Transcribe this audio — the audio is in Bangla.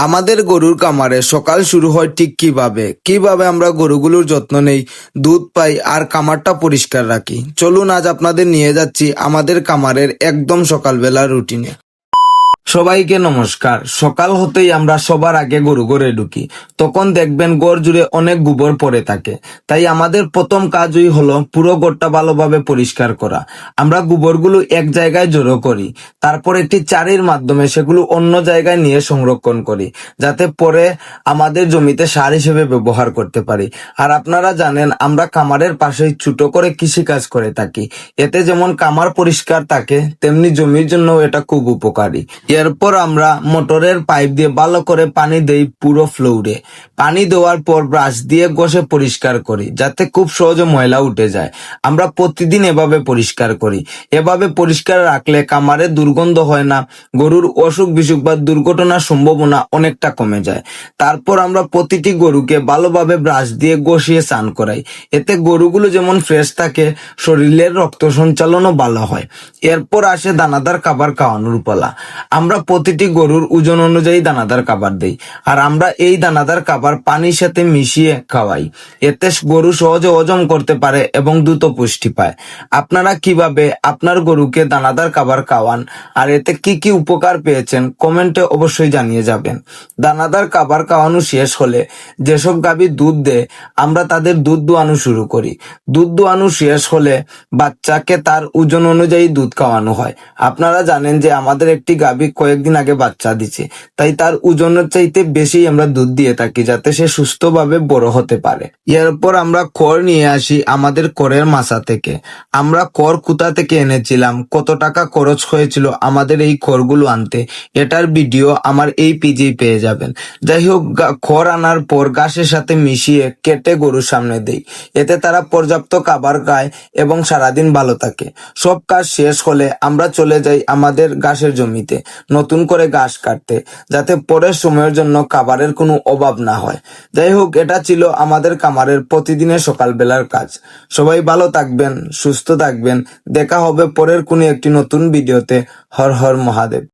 আমাদের গরুর খামারে সকাল শুরু হয় ঠিক কিভাবে আমরা গরুগুলোর যত্ন নেই, দুধ পাই আর খামারটা পরিষ্কার রাখি। চলুন আজ আপনাদের নিয়ে যাচ্ছি আমাদের খামারের একদম সকালবেলার রুটিনে। সবাইকে নমস্কার। সকাল হতেই আমরা সবার আগে গরু ঘরে ঢুকি। তখন দেখবেন ঘর জুড়ে অনেক গোবর পড়ে থাকে। তাই আমাদের প্রথম কাজই হলো পুরো ঘরটা ভালোভাবে পরিষ্কার করা। আমরা গোবরগুলো এক জায়গায় জড়ো করি, তারপর একটি চারির মাধ্যমে সেগুলো অন্য জায়গায় নিয়ে সংরক্ষণ করি, যাতে পরে আমাদের জমিতে সার হিসেবে ব্যবহার করতে পারি। আর আপনারা জানেন আমরা খামারের পাশেই ছোট করে কৃষিকাজ করে থাকি। এতে যেমন খামার পরিষ্কার থাকে, তেমনি জমির জন্য এটা খুব উপকারী। এরপর আমরা মোটরের পাইপ দিয়ে ভালো করে পানি দেই পুরো ফ্লোরে। পানি দেওয়ার পর ব্রাশ দিয়ে ঘষে পরিষ্কার করি, যাতে খুব সহজে ময়লা উঠে যায়। আমরা প্রতিদিন এভাবে পরিষ্কার করি। এভাবে পরিষ্কার রাখলে খামারে দুর্গন্ধ হয় না, গরুর অসুখ বিসুখ বা দুর্ঘটনার সম্ভাবনা অনেকটা কমে যায়। তারপর আমরা প্রতিটি গরুকে ভালোভাবে ব্রাশ দিয়ে ঘষিয়ে স্নান করাই। এতে গরুগুলো যেমন ফ্রেশ থাকে, শরীরের রক্ত সঞ্চালনও ভালো হয়। এরপর আসে দানাদার খাবার খাওয়ানোর পালা। আমরা প্রতিটি গরুর ওজন অনুযায়ী দানাদার খাবার দেই, আর আমরা এই দানাদার খাবার পানির সাথে মিশিয়ে খাওয়াই। এতে গরু সহজে হজম করতে পারে এবং দ্রুত পুষ্টি পায়। আপনারা কিভাবে আপনার গরুকে দানাদার খাবার খাওয়ান আর এতে কি কি উপকার পেয়েছেন কমেন্টে অবশ্যই জানিয়ে যাবেন। দানাদার খাবার খাওয়ানো শেষ হলে যেসব গাভী দুধ দেয় আমরা তাদের দুধ দোয়ানো শুরু করি। দুধ দোয়ানো শেষ হলে বাচ্চাকে তার ওজন অনুযায়ী দুধ খাওয়ানো হয়। আপনারা জানেন যে আমাদের একটি গাভী কয়েকদিন আগে বাচ্চা দিচ্ছে, তাই তার ওজনের চাইতে বেশি আমরা দুধ দিয়ে থাকি, যাতে সে সুস্থভাবে বড় হতে পারে। এরপর আমরা খড় নিয়ে আসি আমাদের খড়ের মাচা থেকে। আমরা খড় কোথা থেকে এনেছিলাম, কত টাকা খরচ হয়েছিল আমাদের এই খড়গুলো আনতে, এটার ভিডিও আমার এই পেজেই পেয়ে যাবেন। যাই হোক, খড় আনার পর ঘাসের সাথে মিশিয়ে কেটে গরুর সামনে দেই। এতে তারা পর্যাপ্ত খাবার খায় এবং সারাদিন ভালো থাকে। সব কাজ শেষ হলে আমরা চলে যাই আমাদের ঘাসের জমিতে নতুন করে ঘাস কাটতে, যাতে পরের সময়ের জন্য খাবারের কোনো অভাব না হয়। যাই হোক, এটা ছিল আমাদের খামারের প্রতিদিনের সকালবেলার কাজ। সবাই ভালো থাকবেন, সুস্থ থাকবেন। দেখা হবে পরের কোনো একটি নতুন ভিডিওতে। হর হর মহাদেব।